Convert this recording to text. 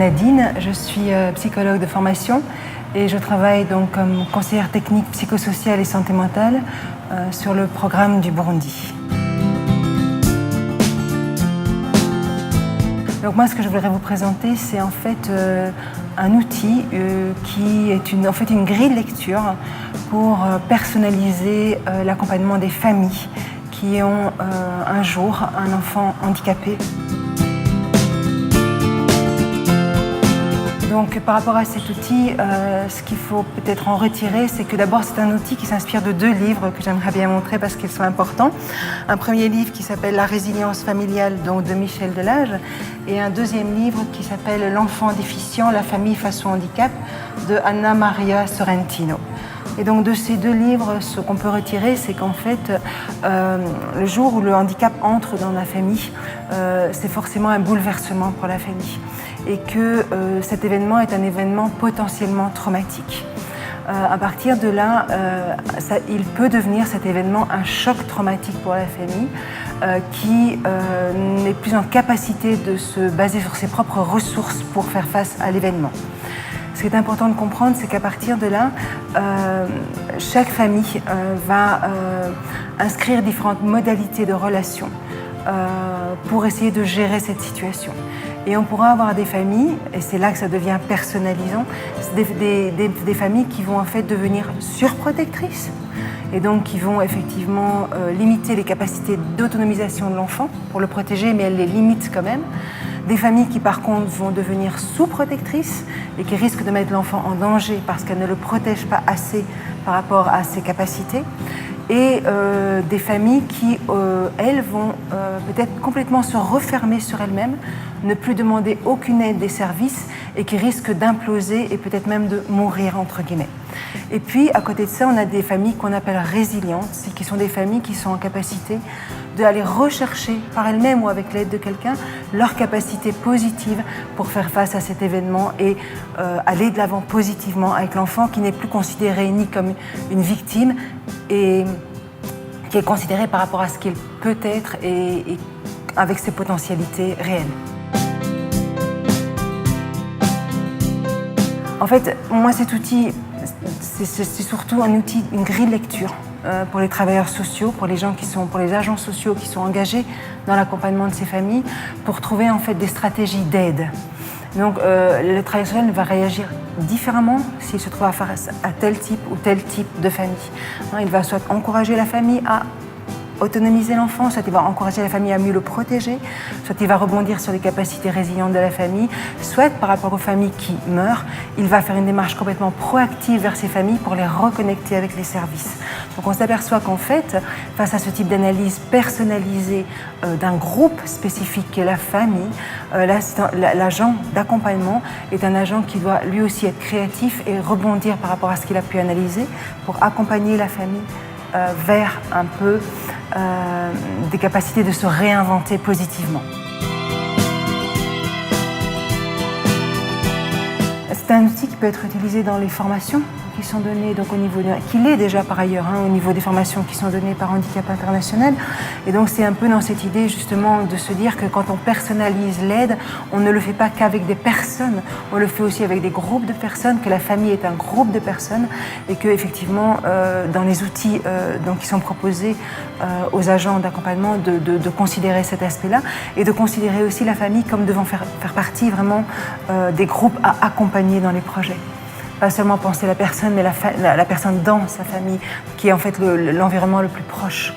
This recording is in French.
Nadine, je suis psychologue de formation et je travaille donc comme conseillère technique psychosociale et santé mentale sur le programme du Burundi. Donc moi, ce que je voudrais vous présenter, c'est en fait un outil qui est une grille de lecture pour personnaliser l'accompagnement des familles qui ont un jour un enfant handicapé. Donc par rapport à cet outil, ce qu'il faut peut-être en retirer, c'est que d'abord c'est un outil qui s'inspire de 2 livres que j'aimerais bien montrer parce qu'ils sont importants. Un premier livre qui s'appelle La résilience familiale donc de Michel Delage et un deuxième livre qui s'appelle L'enfant déficient, la famille face au handicap de Anna Maria Sorrentino. Et donc de ces 2 livres, ce qu'on peut retirer, c'est qu'en fait, le jour où le handicap entre dans la famille, c'est forcément un bouleversement pour la famille. Et que cet événement est un événement potentiellement traumatique. À partir de là, il peut devenir cet événement un choc traumatique pour la famille qui n'est plus en capacité de se baser sur ses propres ressources pour faire face à l'événement. Ce qui est important de comprendre, c'est qu'à partir de là, chaque famille va inscrire différentes modalités de relation pour essayer de gérer cette situation. Et on pourra avoir des familles, et c'est là que ça devient personnalisant, des familles qui vont en fait devenir surprotectrices et donc qui vont effectivement limiter les capacités d'autonomisation de l'enfant pour le protéger, mais elles les limitent quand même. Des familles qui par contre vont devenir sous-protectrices et qui risquent de mettre l'enfant en danger parce qu'elles ne le protègent pas assez par rapport à ses capacités. Et des familles qui, elles, vont peut-être complètement se refermer sur elles-mêmes, ne plus demander aucune aide des services et qui risquent d'imploser et peut-être même de mourir, entre guillemets. Et puis, à côté de ça, on a des familles qu'on appelle résilientes, qui sont des familles qui sont en capacité d'aller rechercher par elles-mêmes ou avec l'aide de quelqu'un leur capacité positive pour faire face à cet événement et aller de l'avant positivement avec l'enfant qui n'est plus considéré ni comme une victime et qui est considéré par rapport à ce qu'il peut être et avec ses potentialités réelles. En fait, moi cet outil, c'est surtout un outil, une grille de lecture pour les travailleurs sociaux, pour les agents sociaux qui sont engagés dans l'accompagnement de ces familles, pour trouver en fait des stratégies d'aide. Donc le travailleur social va réagir différemment s'il se trouve face à tel type ou tel type de famille. Il va soit encourager la famille à autonomiser l'enfant, soit il va encourager la famille à mieux le protéger, soit il va rebondir sur les capacités résilientes de la famille, soit par rapport aux familles qui meurent, il va faire une démarche complètement proactive vers ces familles pour les reconnecter avec les services. Donc on s'aperçoit qu'en fait, face à ce type d'analyse personnalisée d'un groupe spécifique qui est la famille, l'agent d'accompagnement est un agent qui doit lui aussi être créatif et rebondir par rapport à ce qu'il a pu analyser pour accompagner la famille vers un peu des capacités de se réinventer positivement. C'est un outil qui peut être utilisé dans les formations qui sont données donc qu'il est déjà par ailleurs au niveau des formations qui sont données par Handicap International. Et donc c'est un peu dans cette idée justement de se dire que quand on personnalise l'aide, on ne le fait pas qu'avec des personnes, on le fait aussi avec des groupes de personnes, que la famille est un groupe de personnes et que effectivement dans les outils qui sont proposés aux agents d'accompagnement de considérer cet aspect-là et de considérer aussi la famille comme devant faire partie vraiment des groupes à accompagner dans les projets. Pas seulement penser la personne, mais la personne dans sa famille, qui est en fait l'environnement le plus proche.